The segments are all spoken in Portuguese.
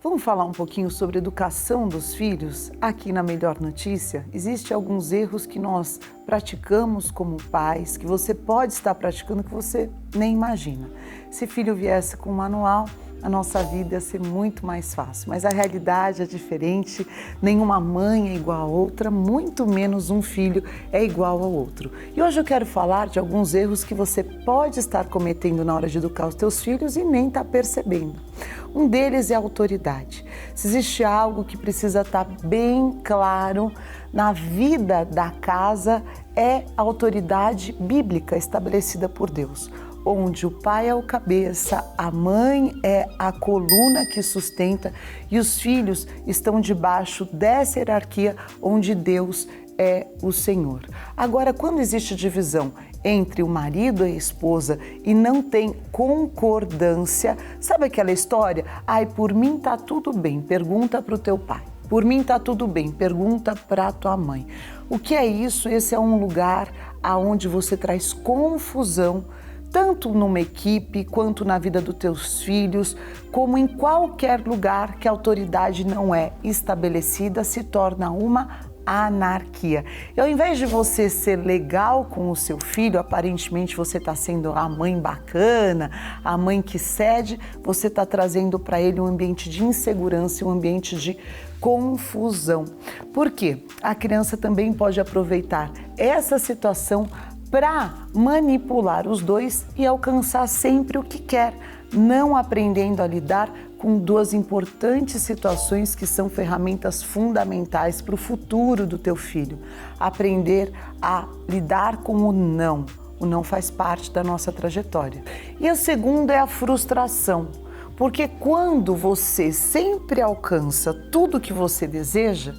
Vamos falar um pouquinho sobre educação dos filhos? Aqui na Melhor Notícia, existem alguns erros que nós praticamos como pais, que você pode estar praticando que você nem imagina. Se filho viesse com um manual, a nossa vida ia ser muito mais fácil, mas a realidade é diferente, nenhuma mãe é igual a outra, muito menos um filho é igual ao outro. E hoje eu quero falar de alguns erros que você pode estar cometendo na hora de educar os teus filhos e nem está percebendo. Um deles é a autoridade. Se existe algo que precisa estar bem claro na vida da casa, é a autoridade bíblica estabelecida por Deus, onde o pai é o cabeça, a mãe é a coluna que sustenta e os filhos estão debaixo dessa hierarquia onde Deus é o Senhor. Agora, quando existe divisão entre o marido e a esposa e não tem concordância, sabe aquela história? Ai, por mim tá tudo bem, pergunta para o teu pai. Por mim tá tudo bem, pergunta para a tua mãe. O que é isso? Esse é um lugar aonde você traz confusão, tanto numa equipe, quanto na vida dos teus filhos, como em qualquer lugar que a autoridade não é estabelecida, se torna uma anarquia. E ao invés de você ser legal com o seu filho, aparentemente você está sendo a mãe bacana, a mãe que cede, você está trazendo para ele um ambiente de insegurança, um ambiente de confusão. Por quê? A criança também pode aproveitar essa situação para manipular os dois e alcançar sempre o que quer, não aprendendo a lidar com duas importantes situações que são ferramentas fundamentais para o futuro do teu filho. Aprender a lidar com o não. O não faz parte da nossa trajetória. E a segunda é a frustração, porque quando você sempre alcança tudo que você deseja,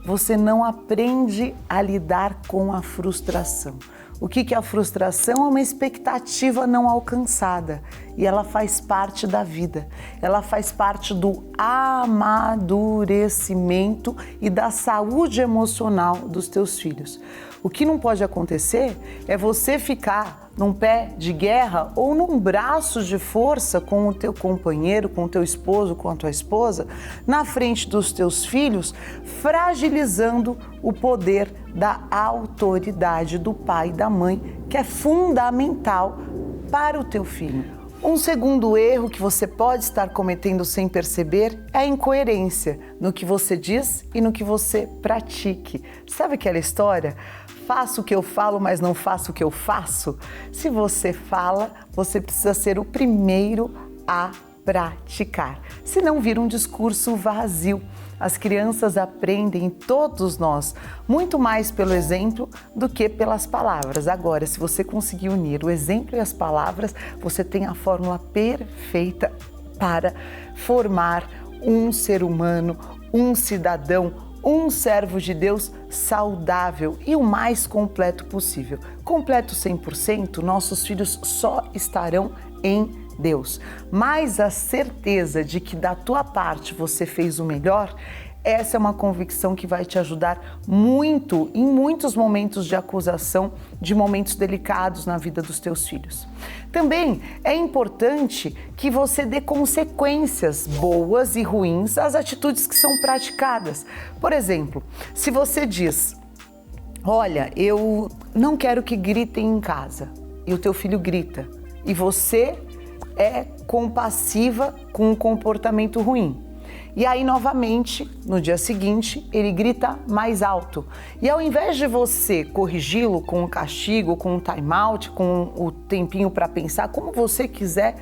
você não aprende a lidar com a frustração. O que é a frustração? É uma expectativa não alcançada e ela faz parte da vida, ela faz parte do amadurecimento e da saúde emocional dos teus filhos. O que não pode acontecer é você ficar num pé de guerra ou num braço de força com o teu companheiro, com o teu esposo, com a tua esposa, na frente dos teus filhos, fragilizando o poder da autoridade do pai e da mãe, que é fundamental para o teu filho. Um segundo erro que você pode estar cometendo sem perceber é a incoerência no que você diz e no que você pratique. Sabe aquela história? Faço o que eu falo, mas não faço o que eu faço? Se você fala, você precisa ser o primeiro a praticar. Senão vira um discurso vazio. As crianças aprendem, todos nós, muito mais pelo exemplo do que pelas palavras. Agora, se você conseguir unir o exemplo e as palavras, você tem a fórmula perfeita para formar um ser humano, um cidadão, um servo de Deus saudável e o mais completo possível. Completo 100%, nossos filhos só estarão em Deus. Mas a certeza de que da tua parte você fez o melhor, essa é uma convicção que vai te ajudar muito em muitos momentos de acusação, de momentos delicados na vida dos teus filhos. Também é importante que você dê consequências boas e ruins às atitudes que são praticadas. Por exemplo, se você diz: olha, eu não quero que gritem em casa, e o teu filho grita, e você é compassiva com um comportamento ruim. E aí, novamente, no dia seguinte, ele grita mais alto. E ao invés de você corrigi-lo com um castigo, com um time-out, com o tempinho para pensar, como você quiser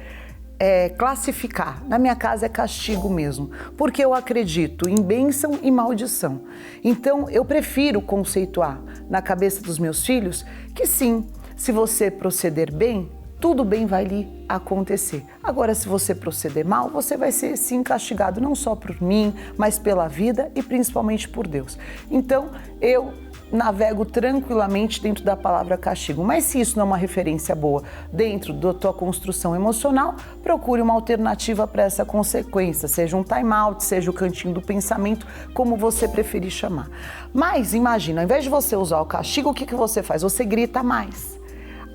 classificar. Na minha casa é castigo mesmo, porque eu acredito em bênção e maldição. Então, eu prefiro conceituar na cabeça dos meus filhos que sim, se você proceder bem, tudo bem vai lhe acontecer. Agora, se você proceder mal, você vai ser sim castigado, não só por mim, mas pela vida e principalmente por Deus. Então, eu navego tranquilamente dentro da palavra castigo. Mas se isso não é uma referência boa dentro da tua construção emocional, procure uma alternativa para essa consequência, seja um time-out, seja o cantinho do pensamento, como você preferir chamar. Mas imagina, ao invés de você usar o castigo, o que você faz? Você grita mais.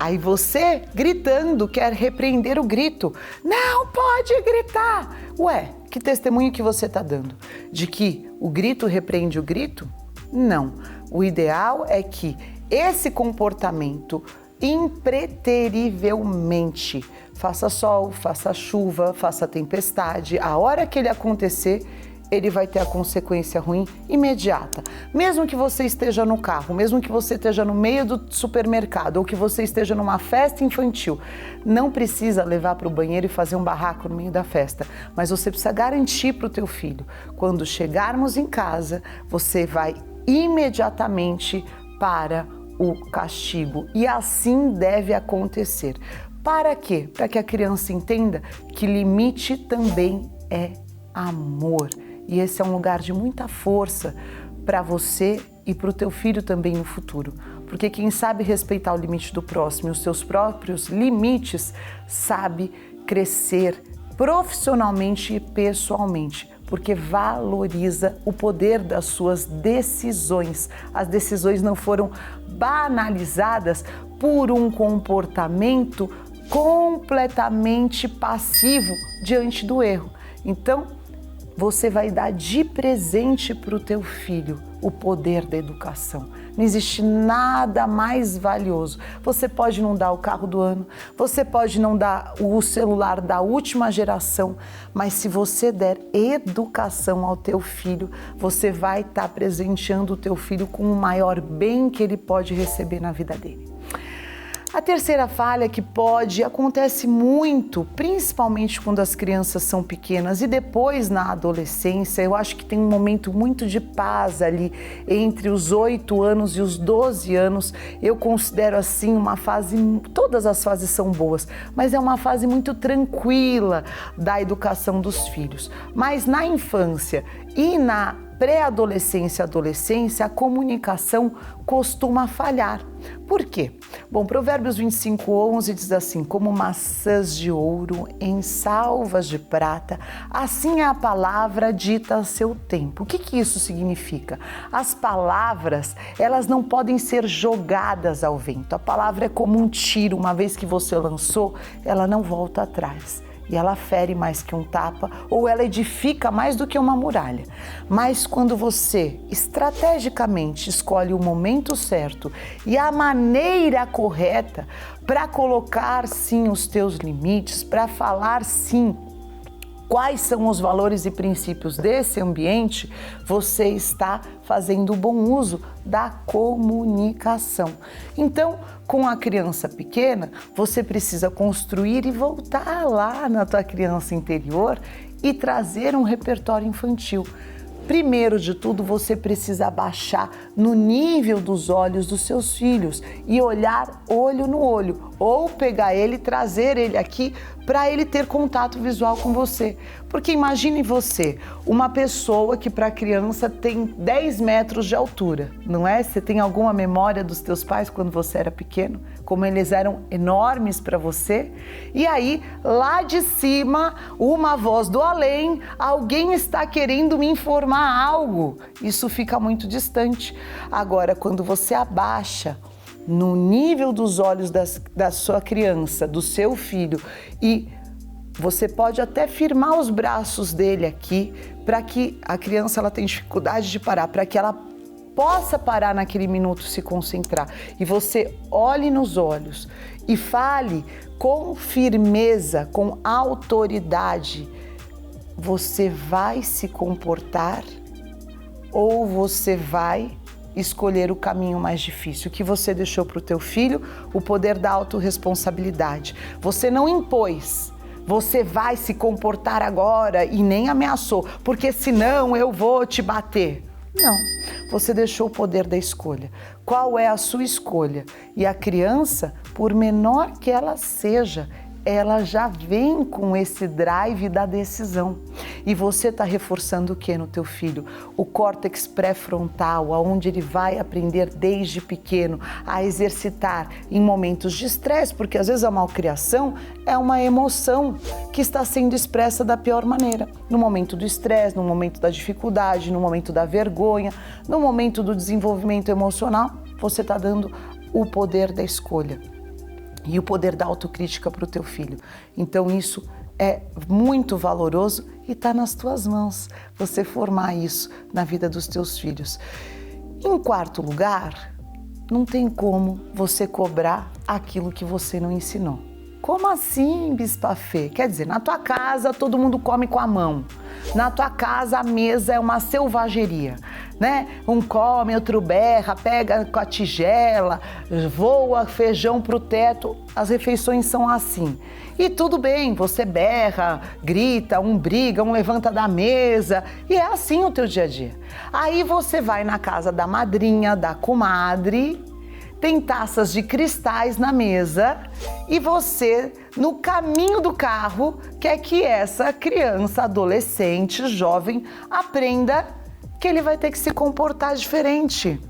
Aí você, gritando, quer repreender o grito. Não pode gritar! Ué, Que testemunho que você está dando? De que o grito repreende o grito? Não. O ideal é que esse comportamento impreterivelmente, faça sol, faça chuva, faça tempestade, a hora que ele acontecer, ele vai ter a consequência ruim imediata. Mesmo que você esteja no carro, mesmo que você esteja no meio do supermercado ou que você esteja numa festa infantil, não precisa levar para o banheiro e fazer um barraco no meio da festa, mas você precisa garantir para o teu filho, quando chegarmos em casa, você vai imediatamente para o castigo. E assim deve acontecer. Para quê? Para que a criança entenda que limite também é amor. E esse é um lugar de muita força para você e para o teu filho também no futuro. Porque quem sabe respeitar o limite do próximo e os seus próprios limites, sabe crescer profissionalmente e pessoalmente, porque valoriza o poder das suas decisões. As decisões não foram banalizadas por um comportamento completamente passivo diante do erro. Então, você vai dar de presente para o teu filho o poder da educação. Não existe nada mais valioso. Você pode não dar o carro do ano, você pode não dar o celular da última geração, mas se você der educação ao teu filho, você vai estar presenteando o teu filho com o maior bem que ele pode receber na vida dele. A terceira falha que acontece muito, principalmente quando as crianças são pequenas e depois na adolescência, eu acho que tem um momento muito de paz ali entre os 8 anos e os 12 anos. Eu considero assim uma fase, todas as fases são boas, mas é uma fase muito tranquila da educação dos filhos. Mas na infância e na pré-adolescência e adolescência, a comunicação costuma falhar. Por quê? Bom, Provérbios 25:11 diz assim: como maçãs de ouro em salvas de prata, assim é a palavra dita a seu tempo. O que isso significa? As palavras, elas não podem ser jogadas ao vento. A palavra é como um tiro, uma vez que você lançou, ela não volta atrás. E ela fere mais que um tapa, ou ela edifica mais do que uma muralha. Mas quando você estrategicamente escolhe o momento certo e a maneira correta para colocar sim os teus limites, para falar sim quais são os valores e princípios desse ambiente, você está fazendo bom uso da comunicação. Então, com a criança pequena, você precisa construir e voltar lá na tua criança interior e trazer um repertório infantil. Primeiro de tudo, você precisa abaixar no nível dos olhos dos seus filhos e olhar olho no olho, ou pegar ele e trazer ele aqui para ele ter contato visual com você. Porque imagine você, uma pessoa que para criança tem 10 metros de altura, não é? Você tem alguma memória dos teus pais quando você era pequeno? Como eles eram enormes para você? E aí, lá de cima, uma voz do além, alguém está querendo me informar algo. Isso fica muito distante. Agora, quando você abaixa no nível dos olhos da sua criança, do seu filho, e você pode até firmar os braços dele aqui, para que a criança ela tem dificuldade de parar, para que ela possa parar naquele minuto, se concentrar. E você olhe nos olhos e fale com firmeza, com autoridade. Você vai se comportar ou você vai escolher o caminho mais difícil, que você deixou para o teu filho, o poder da autorresponsabilidade. Você não impôs, você vai se comportar agora e nem ameaçou, porque senão eu vou te bater. Não, você deixou o poder da escolha. Qual é a sua escolha? E a criança, por menor que ela seja, ela já vem com esse drive da decisão. E você está reforçando o que no teu filho? O córtex pré-frontal, onde ele vai aprender desde pequeno a exercitar em momentos de estresse, porque às vezes a malcriação é uma emoção que está sendo expressa da pior maneira. No momento do estresse, no momento da dificuldade, no momento da vergonha, no momento do desenvolvimento emocional, você está dando o poder da escolha e o poder da autocrítica para o teu filho. Então isso é muito valoroso e está nas tuas mãos você formar isso na vida dos teus filhos. Em quarto lugar, não tem como você cobrar aquilo que você não ensinou. Como assim, Bispa Fê? Quer dizer, na tua casa todo mundo come com a mão. Na tua casa a mesa é uma selvageria, né? Um come, outro berra, pega com a tigela, voa feijão pro teto. As refeições são assim. E tudo bem, você berra, grita, um briga, um levanta da mesa. E é assim o teu dia a dia. Aí você vai na casa da madrinha, da comadre, tem taças de cristais na mesa e você, no caminho do carro, quer que essa criança, adolescente, jovem, aprenda que ele vai ter que se comportar diferente.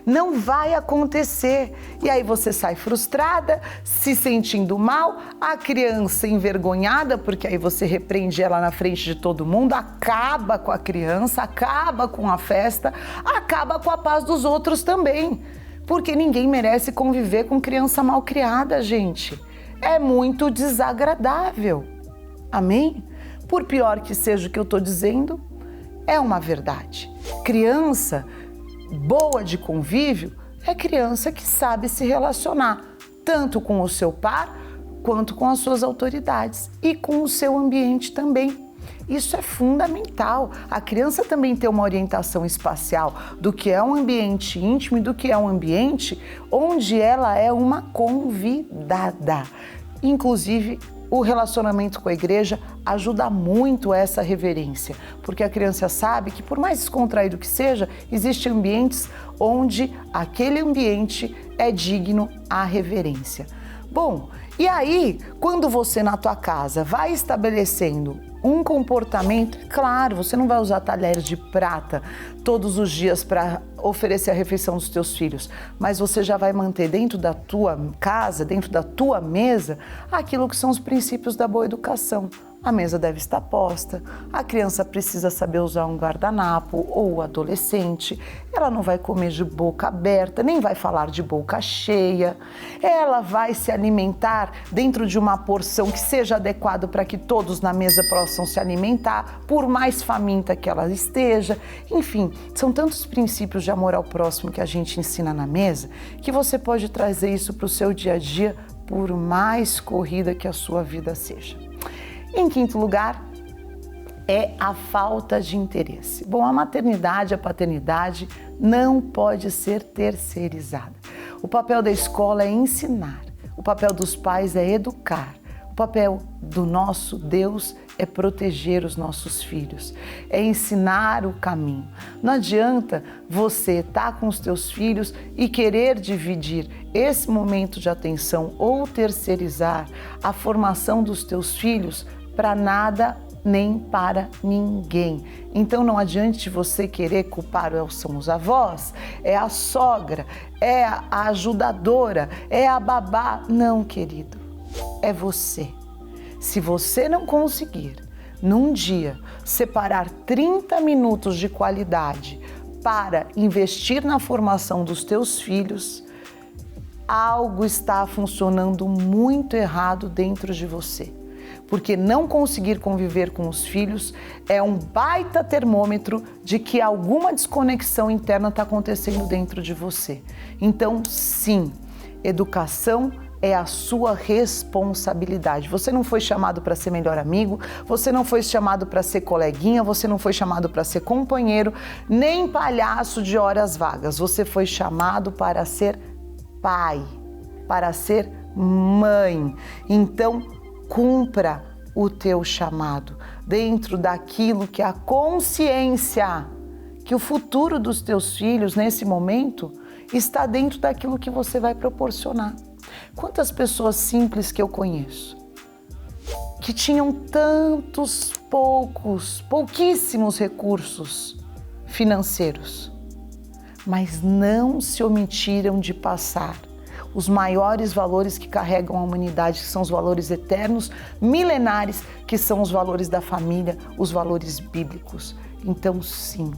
Não vai acontecer. E aí você sai frustrada, se sentindo mal, a criança envergonhada, porque aí você repreende ela na frente de todo mundo, acaba com a criança, acaba com a festa, acaba com a paz dos outros também. Porque ninguém merece conviver com criança mal criada, gente. É muito desagradável. Amém? Por pior que seja o que eu estou dizendo, é uma verdade. Criança boa de convívio é criança que sabe se relacionar, tanto com o seu par, quanto com as suas autoridades e com o seu ambiente também. Isso é fundamental. A criança também tem uma orientação espacial do que é um ambiente íntimo e do que é um ambiente onde ela é uma convidada. Inclusive, o relacionamento com a igreja ajuda muito essa reverência, porque a criança sabe que, por mais descontraído que seja, existem ambientes onde aquele ambiente é digno à reverência. Bom, e aí, quando você na tua casa vai estabelecendo um comportamento, claro, você não vai usar talheres de prata todos os dias para oferecer a refeição dos teus filhos, mas você já vai manter dentro da tua casa, dentro da tua mesa, aquilo que são os princípios da boa educação. A mesa deve estar posta, a criança precisa saber usar um guardanapo, ou o adolescente, ela não vai comer de boca aberta, nem vai falar de boca cheia, ela vai se alimentar dentro de uma porção que seja adequada para que todos na mesa possam se alimentar, por mais faminta que ela esteja. Enfim, são tantos princípios de amor ao próximo que a gente ensina na mesa, que você pode trazer isso para o seu dia a dia, por mais corrida que a sua vida seja. Em quinto lugar, é a falta de interesse. Bom, a maternidade, a paternidade não pode ser terceirizada. O papel da escola é ensinar, o papel dos pais é educar, o papel do nosso Deus é proteger os nossos filhos, é ensinar o caminho. Não adianta você estar com os teus filhos e querer dividir esse momento de atenção ou terceirizar a formação dos teus filhos para nada nem para ninguém. Então não adianta você querer culpar são os avós, é a sogra, é a ajudadora, é a babá. Não, querido, é você. Se você não conseguir, num dia, separar 30 minutos de qualidade para investir na formação dos teus filhos, algo está funcionando muito errado dentro de você. Porque não conseguir conviver com os filhos é um baita termômetro de que alguma desconexão interna está acontecendo dentro de você. Então, sim, educação é a sua responsabilidade. Você não foi chamado para ser melhor amigo, você não foi chamado para ser coleguinha, você não foi chamado para ser companheiro, nem palhaço de horas vagas. Você foi chamado para ser pai, para ser mãe. Então, cumpra o teu chamado dentro daquilo que a consciência, que o futuro dos teus filhos nesse momento está dentro daquilo que você vai proporcionar. Quantas pessoas simples que eu conheço, que tinham pouquíssimos recursos financeiros, mas não se omitiram de passar os maiores valores que carregam a humanidade, que são os valores eternos, milenares, que são os valores da família, os valores bíblicos. Então, sim,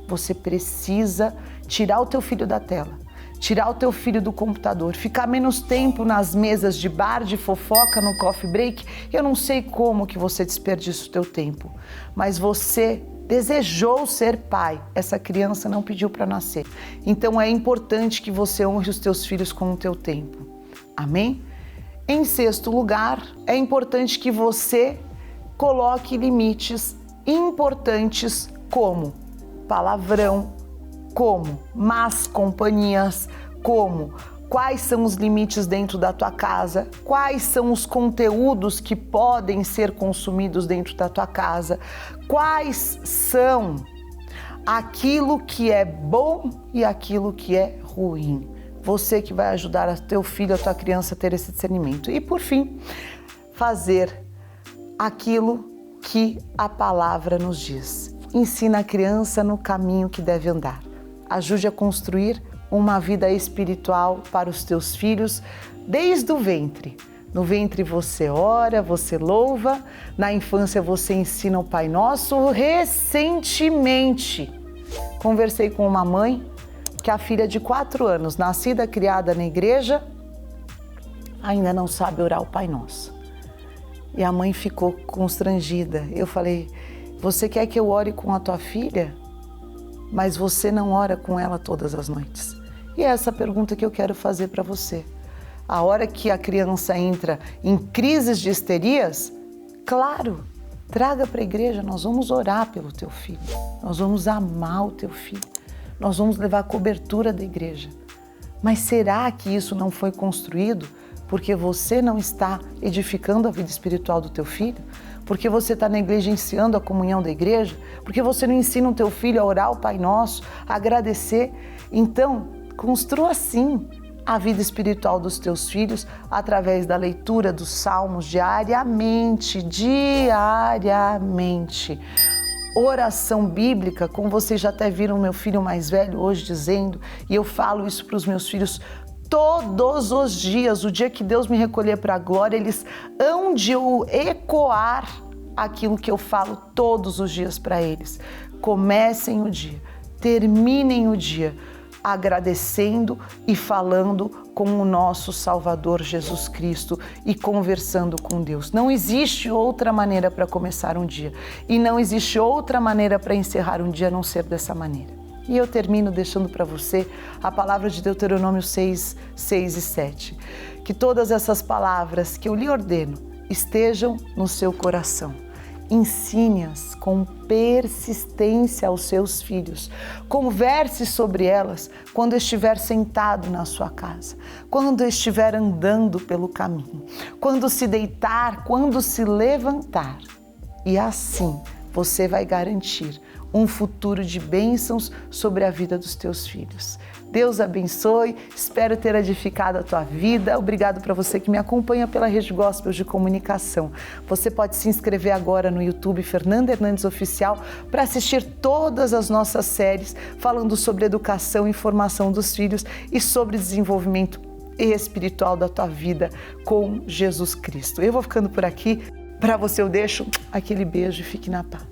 você precisa tirar o teu filho da tela, tirar o teu filho do computador, ficar menos tempo nas mesas de bar, de fofoca, no coffee break. Eu não sei como que você desperdiça o teu tempo, mas você desejou ser pai. Essa criança não pediu para nascer. Então é importante que você honre os teus filhos com o teu tempo. Amém? Em sexto lugar, é importante que você coloque limites importantes como palavrão, como más companhias, como quais são os limites dentro da tua casa, quais são os conteúdos que podem ser consumidos dentro da tua casa, quais são aquilo que é bom e aquilo que é ruim. Você que vai ajudar a teu filho, a tua criança a ter esse discernimento. E por fim, fazer aquilo que a palavra nos diz. Ensina a criança no caminho que deve andar. Ajude a construir uma vida espiritual para os teus filhos desde o ventre. No ventre você ora, você louva, na infância você ensina o Pai Nosso. Recentemente, conversei com uma mãe que a filha de 4 anos, nascida, criada na igreja, ainda não sabe orar o Pai Nosso. E a mãe ficou constrangida. Eu falei, você quer que eu ore com a tua filha? Mas você não ora com ela todas as noites. E é essa pergunta que eu quero fazer para você. A hora que a criança entra em crises de histerias, claro, traga para a igreja, nós vamos orar pelo teu filho, nós vamos amar o teu filho, nós vamos levar a cobertura da igreja. Mas será que isso não foi construído porque você não está edificando a vida espiritual do teu filho? Porque você está negligenciando a comunhão da igreja? Porque você não ensina o teu filho a orar o Pai Nosso, a agradecer? Então, construa sim a vida espiritual dos teus filhos através da leitura dos salmos diariamente. Oração bíblica, como vocês já até viram meu filho mais velho hoje dizendo, e eu falo isso para os meus filhos todos os dias. O dia que Deus me recolher para a glória, eles hão de ecoar aquilo que eu falo todos os dias para eles. Comecem o dia, terminem o dia agradecendo e falando com o nosso Salvador Jesus Cristo e conversando com Deus. Não existe outra maneira para começar um dia e não existe outra maneira para encerrar um dia a não ser dessa maneira. E eu termino deixando para você a palavra de Deuteronômio 6, 6 e 7. Que todas essas palavras que eu lhe ordeno estejam no seu coração. Ensine-as com persistência aos seus filhos. Converse sobre elas quando estiver sentado na sua casa, quando estiver andando pelo caminho, quando se deitar, quando se levantar. E assim você vai garantir um futuro de bênçãos sobre a vida dos teus filhos. Deus abençoe, espero ter edificado a tua vida. Obrigado para você que me acompanha pela Rede Gospel de Comunicação. Você pode se inscrever agora no YouTube Fernanda Hernandes Oficial para assistir todas as nossas séries falando sobre educação e formação dos filhos e sobre desenvolvimento espiritual da tua vida com Jesus Cristo. Eu vou ficando por aqui. Para você eu deixo aquele beijo e fique na paz.